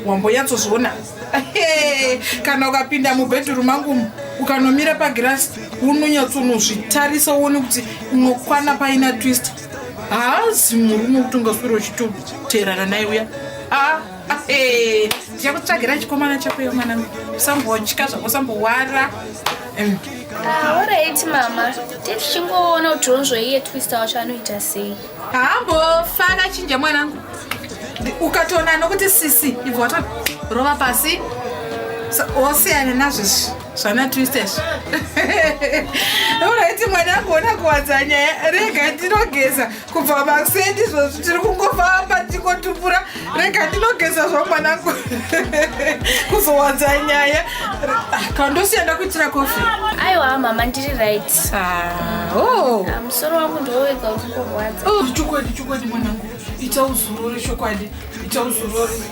wamboyatsozviona kana ukapinda mubhedroom mangu ukanomira pagirasi unonyatsonozvitarisa uone kuti unokwana paina twist. Haazi murume kuti ungaswera uchitoteerana naye uya. Ndichakutsvagira chikomana chakoyo mwanangu, usambotya zvako, usambowara. Alright mama, tichingoona kuti ndozvoiye twist wacho anoita sei. Hambofaka chinja mwanangu. Ukatoona nokuti sisi ibva watorova pasi wosiyana nazvo zvana twisters. Alright mwanangu, ona kuwadza nyaya, rega ndinogeza kubva masendi zvozvo tiri kungofamba tikotupura, rega ndinogeza zvo mwanangu kuzowadza nyaya. Kandosiyanda kuitira kofi. Aiwa mama, ndiri right. Musoro wangu ndowega uri kurwadza. Chokwadi mwanangu, ita uzorori chokwadi, ita uzorori.